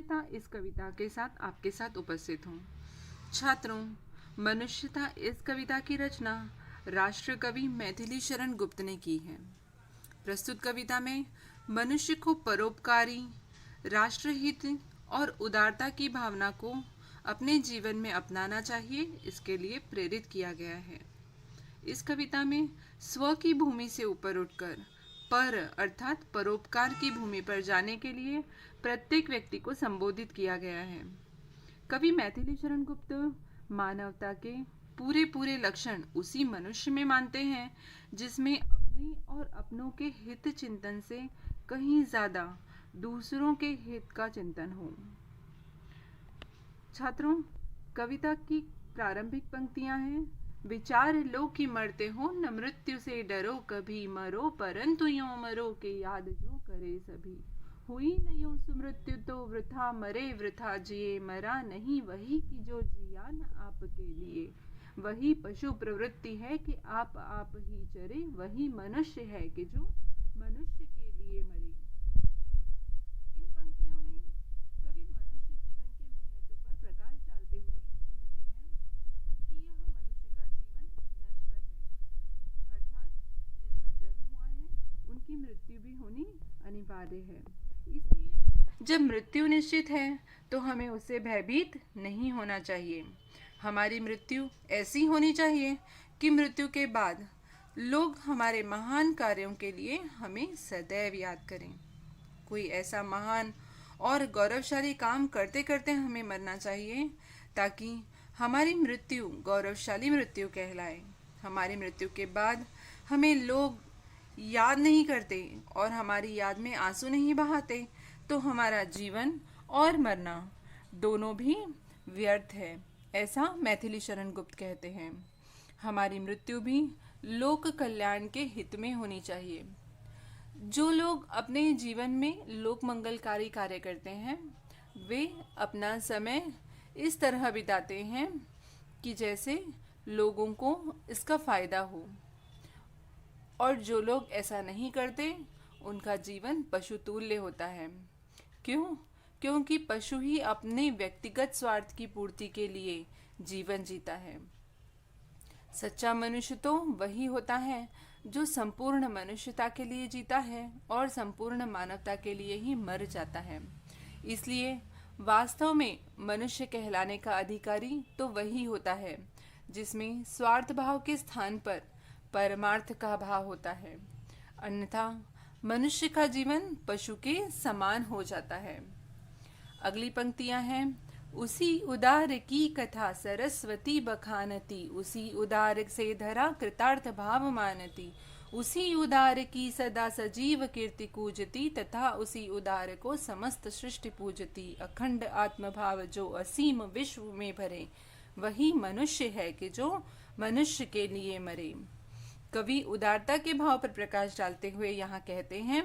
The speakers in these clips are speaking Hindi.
मनुष्यता इस कविता के साथ आपके साथ उपस्थित हूँ। छात्रों, मनुष्यता इस कविता की रचना राष्ट्र कवि मैथिली शरण गुप्त ने की है। प्रस्तुत कविता में मनुष्य को परोपकारी, राष्ट्रहित और उदारता की भावना को अपने जीवन में अपनाना चाहिए, इसके लिए प्रेरित किया गया है। इस कविता में स्व की भूमि से ऊपर उठकर पर अर्थात परोपकार की भूमि पर जाने के लिए प्रत्येक व्यक्ति को संबोधित किया गया है। कवि मैथिली शरण गुप्त मानवता के पूरे पूरे लक्षण उसी मनुष्य में मानते हैं जिसमें अपने और अपनों के हित चिंतन से कहीं ज्यादा दूसरों के हित का चिंतन हो। छात्रों, कविता की प्रारंभिक पंक्तियां हैं, विचार लो कि मरते हो न मृत्यु से डरो कभी, मरो परंतु यो मरो के याद जो करे सभी। हुई न यो सुमृत्यु तो वृथा मरे वृथा जिए, मरा नहीं वही कि जो जिया न आपके लिए। वही पशु प्रवृत्ति है कि आप ही चरे, वही मनुष्य है कि जो मनुष्य के लिए मरे। इन पंक्तियों में कवि मनुष्य जीवन के महत्व पर प्रकाश डालते हुए कहते हैं कि यह मनुष्य का जीवन नश्वर है, अर्थात जिनका जन्म हुआ है उनकी मृत्यु भी होनी अनिवार्य है। इसलिए जब मृत्यु निश्चित है तो हमें उससे भयभीत नहीं होना चाहिए। हमारी मृत्यु ऐसी होनी चाहिए कि मृत्यु के बाद लोग हमारे महान कार्यों के लिए हमें सदैव याद करें। कोई ऐसा महान और गौरवशाली काम करते करते हमें मरना चाहिए ताकि हमारी मृत्यु गौरवशाली मृत्यु कहलाए। हमारी मृत्यु के बाद हमें लोग याद नहीं करते और हमारी याद में आंसू नहीं बहाते तो हमारा जीवन और मरना दोनों भी व्यर्थ है, ऐसा मैथिली शरण गुप्त कहते हैं। हमारी मृत्यु भी लोक कल्याण के हित में होनी चाहिए। जो लोग अपने जीवन में लोक मंगलकारी कार्य करते हैं वे अपना समय इस तरह बिताते हैं कि जैसे लोगों को इसका फायदा हो, और जो लोग ऐसा नहीं करते उनका जीवन पशुतुल्य होता है। क्यों? क्योंकि पशु ही अपने व्यक्तिगत स्वार्थ की पूर्ति के लिए जीवन जीता है। सच्चा मनुष्य तो वही होता है जो संपूर्ण मनुष्यता के लिए जीता है और संपूर्ण मानवता के लिए ही मर जाता है। इसलिए वास्तव में मनुष्य कहलाने का अधिकारी तो वही होता है जिसमें स्वार्थ भाव के स्थान पर परमार्थ का भाव होता है, अन्यथा मनुष्य का जीवन पशु के समान हो जाता है। अगली पंक्तियां हैं, उसी उदार की कथा सरस्वती बखानती, उसी उदार से धरा कृतार्थ भाव मानती, उसी उदार की सदा सजीव कीर्ति कूजती, तथा उसी उदार को समस्त सृष्टि पूजती। अखंड आत्मभाव जो असीम विश्व में भरे, वही मनुष्य है कि जो मनुष्य के लिए मरे। कवि उदारता के भाव पर प्रकाश डालते हुए यहाँ कहते हैं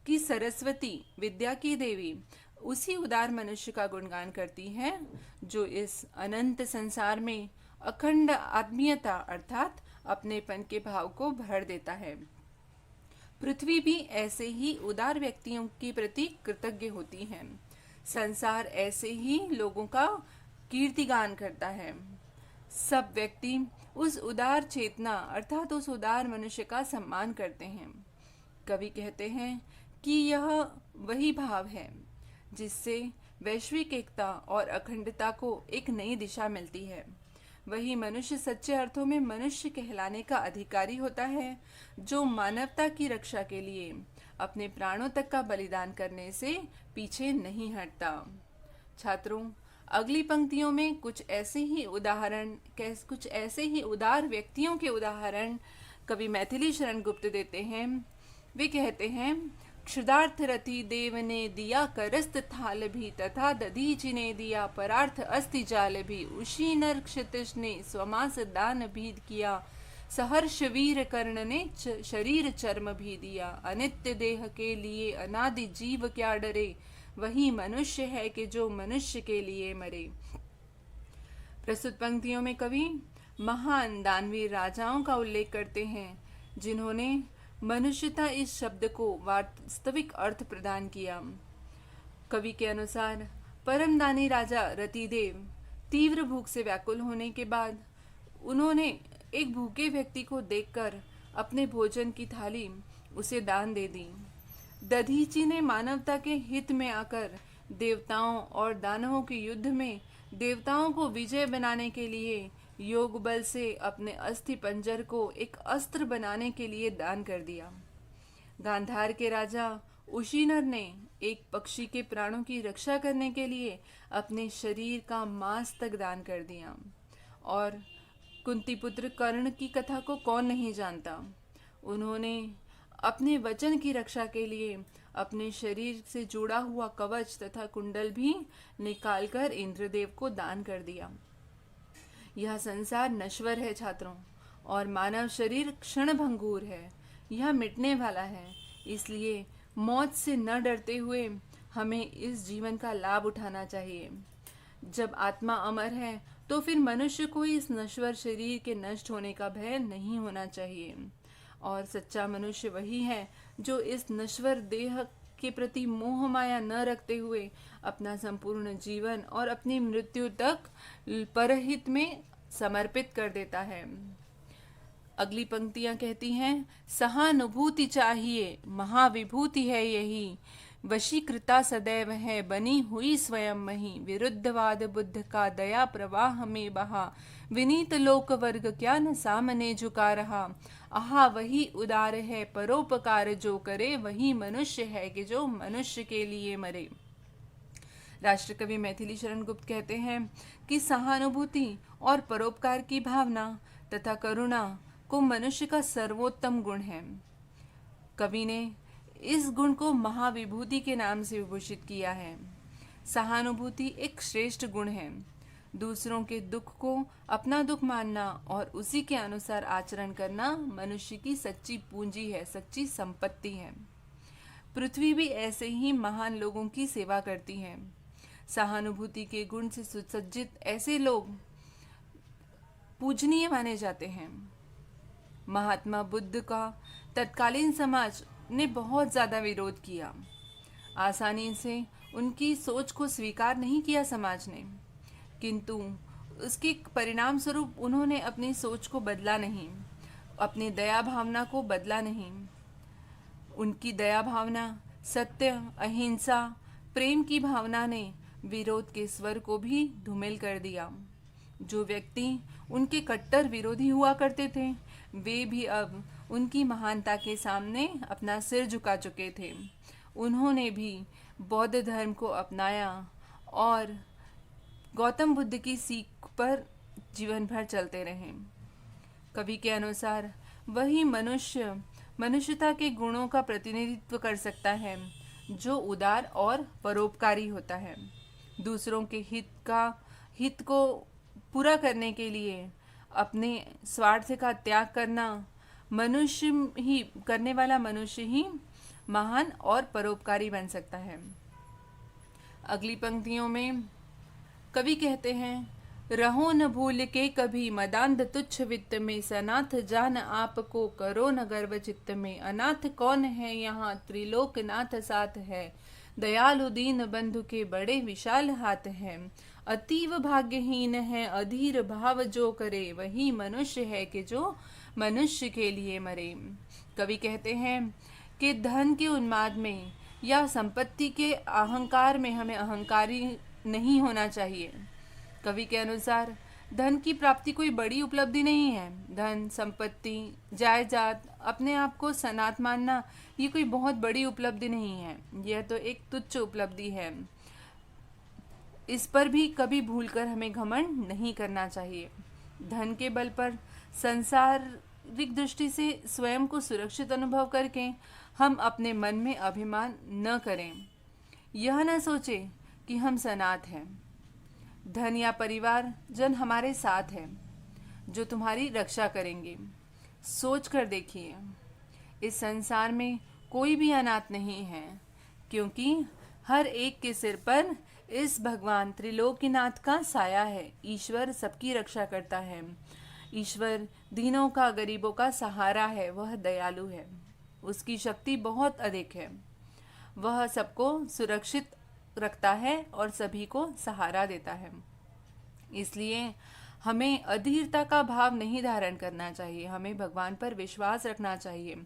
कि सरस्वती विद्या की देवी उसी उदार मनुष्य का गुणगान करती है जो इस अनंत संसार में अखंड आत्मीयता अर्थात अपनेपन के भाव को भर देता है। पृथ्वी भी ऐसे ही उदार व्यक्तियों के प्रति कृतज्ञ होती है। संसार ऐसे ही लोगों का कीर्तिगान करता है। सब व्यक्ति उस उदार चेतना अर्थात उस उदार मनुष्य का सम्मान करते हैं। कवि कहते हैं कि यह वही भाव है जिससे वैश्विक एकता और अखंडता को एक नई दिशा मिलती है। वही मनुष्य सच्चे अर्थों में मनुष्य कहलाने का अधिकारी होता है जो मानवता की रक्षा के लिए अपने प्राणों तक का बलिदान करने से पीछे नहीं हटता। छात्रों, अगली पंक्तियों में कुछ ऐसे ही उदार व्यक्तियों के उदाहरण कवि मैथिली शरण गुप्त देते हैं। वे कहते हैं, क्षुधार्थ रति देव ने दिया करस्त थाल भी, तथा दधीचि ने दिया परार्थ अस्ति जाल भी, उसी नर क्षितिज ने स्वमास दान भी किया, सहर्ष वीर कर्ण ने शरीर चर्म भी दिया। अनित्य देह के लिए अनादि जीव क्या डरे, वही मनुष्य है कि जो मनुष्य के लिए मरे। प्रस्तुत पंक्तियों में कवि महान दानवीर राजाओं का उल्लेख करते हैं जिन्होंने मनुष्यता इस शब्द को वास्तविक अर्थ प्रदान किया। कवि के अनुसार परमदानी राजा रतिदेव तीव्र भूख से व्याकुल होने के बाद उन्होंने एक भूखे व्यक्ति को देखकर अपने भोजन की थाली उसे दान दे दी। दधीची ने मानवता के हित में आकर देवताओं और दानवों के युद्ध में देवताओं को विजय बनाने के लिए योग बल से अपने अस्थि पंजर को एक अस्त्र बनाने के लिए दान कर दिया। गांधार के राजा उशीनर ने एक पक्षी के प्राणों की रक्षा करने के लिए अपने शरीर का मांस तक दान कर दिया। और कुंती पुत्र कर्ण की कथा को कौन नहीं जानता। उन्होंने अपने वचन की रक्षा के लिए अपने शरीर से जुड़ा हुआ कवच तथा कुंडल भी निकालकर इंद्रदेव को दान कर दिया। यह संसार नश्वर है छात्रों, और मानव शरीर क्षणभंगुर है। यह मिटने वाला है, इसलिए मौत से न डरते हुए हमें इस जीवन का लाभ उठाना चाहिए। जब आत्मा अमर है तो फिर मनुष्य को इस नश्वर शरीर के नष्ट होने का भय नहीं होना चाहिए। और सच्चा मनुष्य वही है जो इस नश्वर देह के प्रति मोह माया न रखते हुए अपना संपूर्ण जीवन और अपनी मृत्यु तक परहित में समर्पित कर देता है। अगली पंक्तियां कहती हैं, सहानुभूति चाहिए महाविभूति है यही, वशीकृता सदैव है बनी हुई स्वयं मही, विरुद्धवाद बुद्ध का दया प्रवाह में बहा, विनीत लोक वर्ग क्या न सामने झुका रहा, आहा वही उदार है परोपकार जो करे, वही मनुष्य है कि जो मनुष्य के लिए मरे। राष्ट्रकवि मैथिली शरण गुप्त कहते हैं कि सहानुभूति और परोपकार की भावना तथा करुणा को मनुष्य का सर्वोत्तम गुण है। कवि ने इस गुण को महाविभूति के नाम से विभूषित किया है। सहानुभूति एक श्रेष्ठ गुण है। दूसरों के दुख को अपना दुख मानना और उसी के अनुसार आचरण करना मनुष्य की सच्ची पूंजी है, सच्ची संपत्ति है। पृथ्वी भी ऐसे ही महान लोगों की सेवा करती है। सहानुभूति के गुण से सुसज्जित ऐसे लोग पूजनीय माने जाते हैं। महात्मा बुद्ध का तत्कालीन समाज ने बहुत ज़्यादा विरोध किया। आसानी से उनकी सोच को स्वीकार नहीं किया समाज ने, किंतु उसके परिणाम स्वरूप उन्होंने अपनी सोच को बदला नहीं, अपनी दया भावना को बदला नहीं। उनकी दया भावना, सत्य, अहिंसा, प्रेम की भावना ने विरोध के स्वर को भी धूमिल कर दिया। जो व्यक्ति उनके कट्टर विरोधी हुआ करते थे, वे भी अब उनकी महानता के सामने अपना सिर झुका चुके थे। उन्होंने भी बौद्ध धर्म को अपनाया और गौतम बुद्ध की सीख पर जीवन भर चलते रहे। कवि के अनुसार वही मनुष्य मनुष्यता के गुणों का प्रतिनिधित्व कर सकता है जो उदार और परोपकारी होता है। दूसरों के हित को पूरा करने के लिए अपने स्वार्थ का त्याग करना करने वाला मनुष्य ही महान और परोपकारी बन सकता है। अगली पंक्तियों में कवि कहते हैं, रहो न भूल के कभी मदांध तुच्छ वित्त में, सनाथ जान आपको करो न गर्व चित्त में, अनाथ कौन है यहाँ त्रिलोकनाथ साथ है, दयालु दीन बंधु के बड़े विशाल हाथ हैं, अतीव भाग्यहीन है अधीर भाव जो करे, वही मनुष्य है कि जो मनुष्य के लिए मरे। कवि कहते हैं कि धन के उन्माद में या संपत्ति के अहंकार में हमें अहंकारी नहीं होना चाहिए। कवि के अनुसार धन की प्राप्ति कोई बड़ी उपलब्धि नहीं है। धन, संपत्ति, जायदाद, अपने आप को सनाथ मानना ये कोई बहुत बड़ी उपलब्धि नहीं है। यह तो एक तुच्छ उपलब्धि है। इस पर भी कभी भूलकर हमें घमंड नहीं करना चाहिए। धन के बल पर सांसारिक दृष्टि से स्वयं को सुरक्षित अनुभव करके हम अपने मन में अभिमान न करें। यह न सोचें कि हम सनाथ हैं। धन या परिवार जन हमारे साथ है जो तुम्हारी रक्षा करेंगे। सोच कर देखिए, इस संसार में कोई भी अनाथ नहीं है, क्योंकि हर एक के सिर पर इस भगवान त्रिलोकीनाथ का साया है। ईश्वर सबकी रक्षा करता है। ईश्वर दीनों का, गरीबों का सहारा है। वह दयालु है। उसकी शक्ति बहुत अधिक है। वह सबको सुरक्षित रखता है और सभी को सहारा देता है। इसलिए हमें अधीरता का भाव नहीं धारण करना चाहिए, हमें भगवान पर विश्वास रखना चाहिए।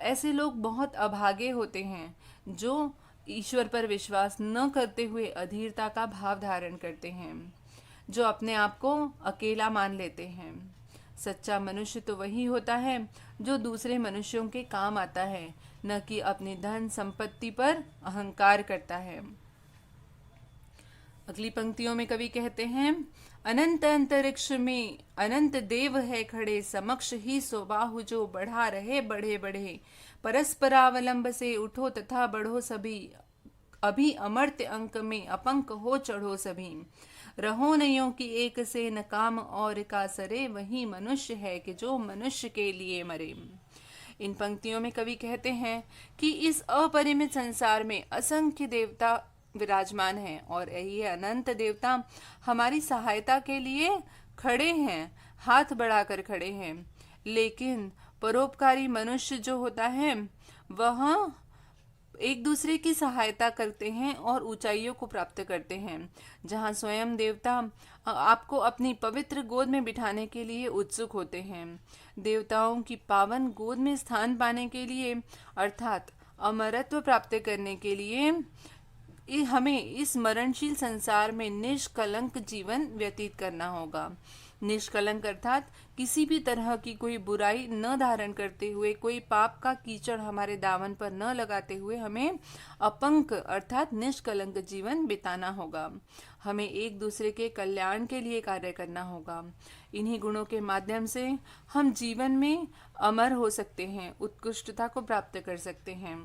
ऐसे लोग बहुत अभागे होते हैं जो ईश्वर पर विश्वास न करते हुए अधीरता का भाव धारण करते हैं, जो अपने आप को अकेला मान लेते हैं। सच्चा मनुष्य तो वही होता है जो दूसरे मनुष्यों के काम आता है, न कि अपनी धन संपत्ति पर अहंकार करता है। अगली पंक्तियों में कवि कहते हैं, अनंत अंतरिक्ष में अनंत देव है खड़े, समक्ष ही स्वबाहु जो बढ़ा रहे बढ़े बढ़े। परस्परावलंब से उठो तथा बढ़ो सभी, अभी अमर्त्य अंक में अपंक हो चढ़ो सभी। रहो नयों की एक से न काम और का सरे, वही मनुष्य है कि जो मनुष्य के लिए मरे। इन पंक्तियों में कवि कहते हैं कि इस अपरिमित संसार में असंख्य देवता विराजमान हैं और ये अनंत देवता हमारी सहायता के लिए खड़े हैं, हाथ बढ़ाकर खड़े हैं। लेकिन परोपकारी मनुष्य जो होता है वह एक दूसरे की सहायता करते हैं और ऊंचाइयों को प्राप्त करते हैं। जहाँ स्वयं देवता आपको अपनी पवित्र गोद में बिठाने के लिए उत्सुक होते हैं। देवताओं की पावन गोद में स्थान पाने के लिए अर्थात अमरत्व प्राप्त करने के लिए हमें इस मरणशील संसार में निष्कलंक जीवन व्यतीत करना होगा। निष्कलंक अर्थात किसी भी तरह की कोई बुराई न धारण करते हुए, कोई पाप का कीचड़ हमारे दामन पर न लगाते हुए हमें अपंक अर्थात निष्कलंक जीवन बिताना होगा। हमें एक दूसरे के कल्याण के लिए कार्य करना होगा। इन्हीं गुणों के माध्यम से हम जीवन में अमर हो सकते हैं, उत्कृष्टता को प्राप्त कर सकते हैं।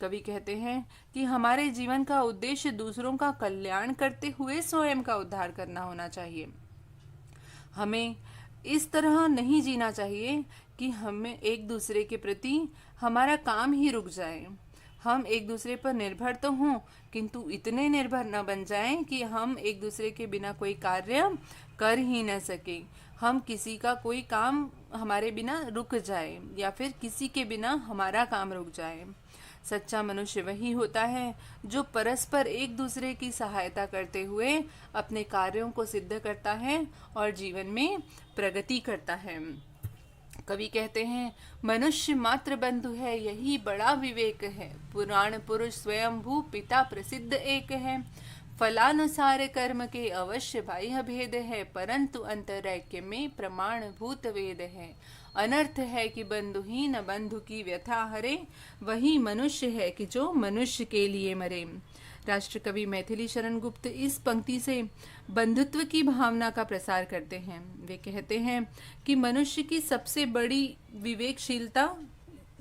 कवि कहते हैं कि हमारे जीवन का उद्देश्य दूसरों का कल्याण करते हुए स्वयं का उद्धार करना होना चाहिए। हमें इस तरह नहीं जीना चाहिए कि हमें एक दूसरे के प्रति हमारा काम ही रुक जाए। हम एक दूसरे पर निर्भर तो हों, किंतु इतने निर्भर न बन जाएं कि हम एक दूसरे के बिना कोई कार्य कर ही न सके। हम किसी का कोई काम हमारे बिना रुक जाए या फिर किसी के बिना हमारा काम रुक जाए। सच्चा मनुष्य वही होता है जो परस्पर एक दूसरे की सहायता करते हुए अपने कार्यों को सिद्ध करता है और जीवन में प्रगति करता है। कवि कहते हैं, मनुष्य मात्र बंधु है यही बड़ा विवेक है, पुराण पुरुष स्वयंभू पिता प्रसिद्ध एक है। फलानुसार कर्म के अवश्य बाह्य भेद है, परंतु अंतरैक्य में प्रमाणभूत वेद है। अनर्थ है कि बंधुहीन बंधु की व्यथा हरे, वही मनुष्य है कि जो मनुष्य के लिए मरे। राष्ट्र कवि मैथिली शरण गुप्त इस पंक्ति से बंधुत्व की भावना का प्रसार करते हैं। वे कहते हैं कि मनुष्य की सबसे बड़ी विवेकशीलता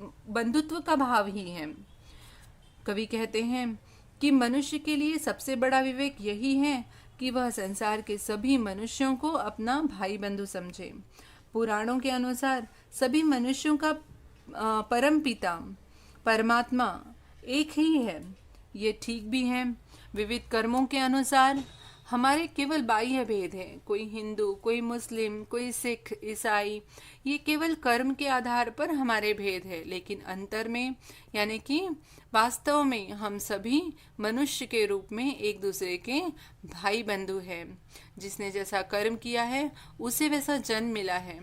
बंधुत्व का भाव ही है। कवि कहते हैं कि मनुष्य के लिए सबसे बड़ा विवेक यही है कि वह संसार के सभी मनुष्यों को अपना भाई बंधु समझे। पुराणों के अनुसार सभी मनुष्यों का परम पिता परमात्मा एक ही है। ये ठीक भी है। विविध कर्मों के अनुसार हमारे केवल बाह्य भेद है, कोई हिंदू, कोई मुस्लिम, कोई सिख, ईसाई, ये केवल कर्म के आधार पर हमारे भेद है। लेकिन अंतर में यानी कि वास्तव में हम सभी मनुष्य के रूप में एक दूसरे के भाई बंधु हैं। जिसने जैसा कर्म किया है उसे वैसा जन्म मिला है,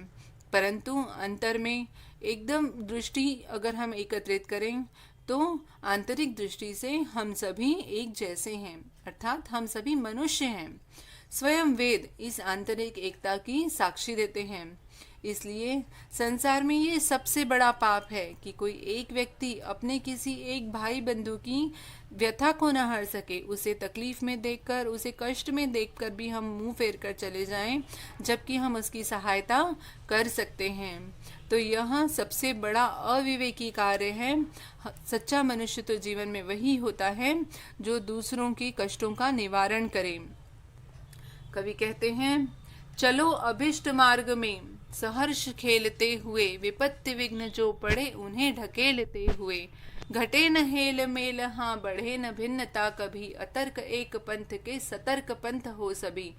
परंतु अंतर में एकदम दृष्टि अगर हम एकत्रित करें तो आंतरिक दृष्टि से हम सभी एक जैसे हैं, अर्थात हम सभी मनुष्य हैं। स्वयं वेद इस आंतरिक एकता की साक्षी देते हैं। इसलिए संसार में ये सबसे बड़ा पाप है कि कोई एक व्यक्ति अपने किसी एक भाई बंधु की व्यथा को न हर सके, उसे तकलीफ में देखकर, उसे कष्ट में देखकर भी हम मुंह फेर कर चले जाएं, जबकि हम उसकी सहायता कर सकते हैं। तो यह सबसे बड़ा अविवेकी कार्य है। सच्चा मनुष्य तो जीवन में वही होता है जो दूसरों के कष्टों का निवारण करे। कवि कहते हैं, चलो अभिष्ट मार्ग में सहर्ष खेलते हुए, विपत्ति विघ्न जो पड़े उन्हें ढकेलते हुए। घटे न हेल मेल हाँ बढ़े न भिन्नता कभी, अतर्क एक पंथ के सतर्क पंथ हो सभी।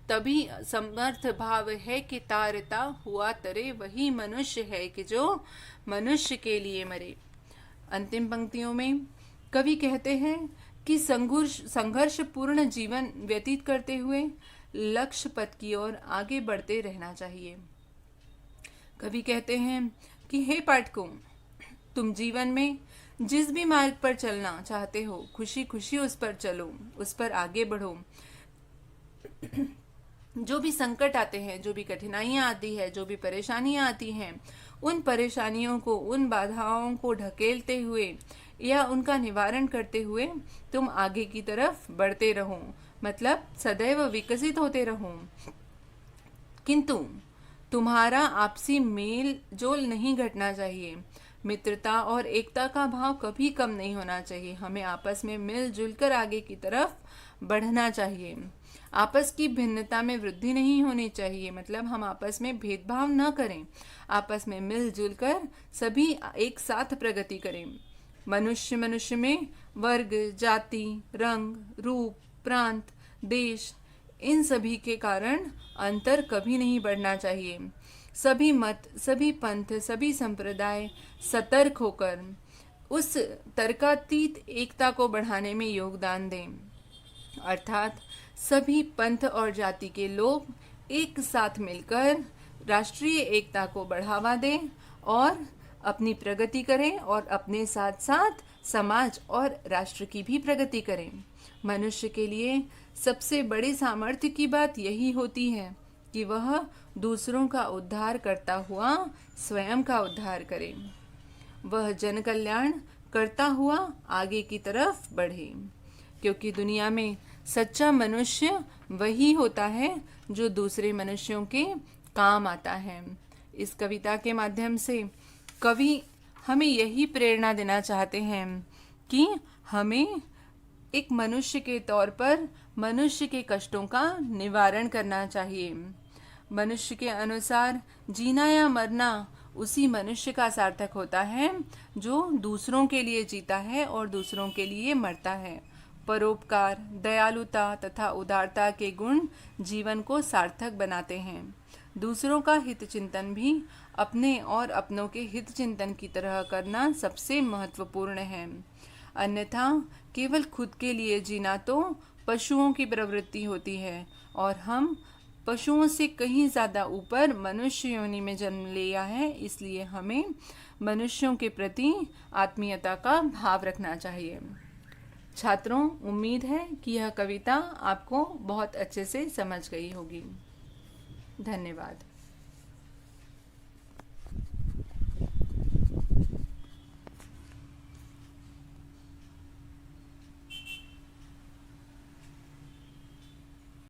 तभी समर्थ भाव है कि तारता हुआ तरे, वही मनुष्य है कि जो मनुष्य के लिए मरे। अंतिम पंक्तियों में कवि कहते हैं कि संघर्षपूर्ण जीवन व्यतीत करते हुए लक्ष्य पथ की ओर आगे बढ़ते रहना चाहिए। कवि कहते हैं कि हे पाठकों, तुम जीवन में जिस भी मार्ग पर चलना चाहते हो, खुशी खुशी उस पर चलो, उस पर आगे बढ़ो। जो भी संकट आते हैं, जो भी कठिनाइयाँ आती है, जो भी परेशानियाँ आती हैं, उन परेशानियों को, उन बाधाओं को ढकेलते हुए या उनका निवारण करते हुए तुम आगे की तरफ बढ़ते रहो, मतलब सदैव विकसित होते रहो। किंतु तुम्हारा आपसी मेल जोल नहीं घटना चाहिए। मित्रता और एकता का भाव कभी कम नहीं होना चाहिए। हमें आपस में मिलजुल कर आगे की तरफ बढ़ना चाहिए। आपस की भिन्नता में वृद्धि नहीं होनी चाहिए, मतलब हम आपस में भेदभाव न करें, आपस में मिलजुल कर सभी एक साथ प्रगति करें। मनुष्य मनुष्य में वर्ग, जाति, रंग, रूप, प्रांत, देश, इन सभी के कारण अंतर कभी नहीं बढ़ना चाहिए। सभी मत, सभी पंथ, सभी संप्रदाय सतर्क होकर उस तर्कातीत एकता को बढ़ाने में योगदान दें, अर्थात सभी पंथ और जाति के लोग एक साथ मिलकर राष्ट्रीय एकता को बढ़ावा दें और अपनी प्रगति करें और अपने साथ साथ समाज और राष्ट्र की भी प्रगति करें। मनुष्य के लिए सबसे बड़ी सामर्थ्य की बात यही होती है कि वह दूसरों का उद्धार करता हुआ स्वयं का उद्धार करे, वह जन कल्याण करता हुआ आगे की तरफ बढ़े, क्योंकि दुनिया में सच्चा मनुष्य वही होता है जो दूसरे मनुष्यों के काम आता है। इस कविता के माध्यम से कवि हमें यही प्रेरणा देना चाहते हैं कि हमें एक मनुष्य के तौर पर मनुष्य के कष्टों का निवारण करना चाहिए। मनुष्य के अनुसार जीना या मरना उसी मनुष्य का सार्थक होता है जो दूसरों के लिए जीता है और दूसरों के लिए मरता है। परोपकार, दयालुता तथा उदारता के गुण जीवन को सार्थक बनाते हैं। दूसरों का हित चिंतन भी अपने और अपनों के हित चिंतन की तरह करना सबसे महत्वपूर्ण है। अन्यथा केवल खुद के लिए जीना तो पशुओं की प्रवृत्ति होती है और हम पशुओं से कहीं ज़्यादा ऊपर मनुष्य योनि में जन्म लिया है, इसलिए हमें मनुष्यों के प्रति आत्मीयता का भाव रखना चाहिए। छात्रों, उम्मीद है कि यह कविता आपको बहुत अच्छे से समझ गई होगी। धन्यवाद।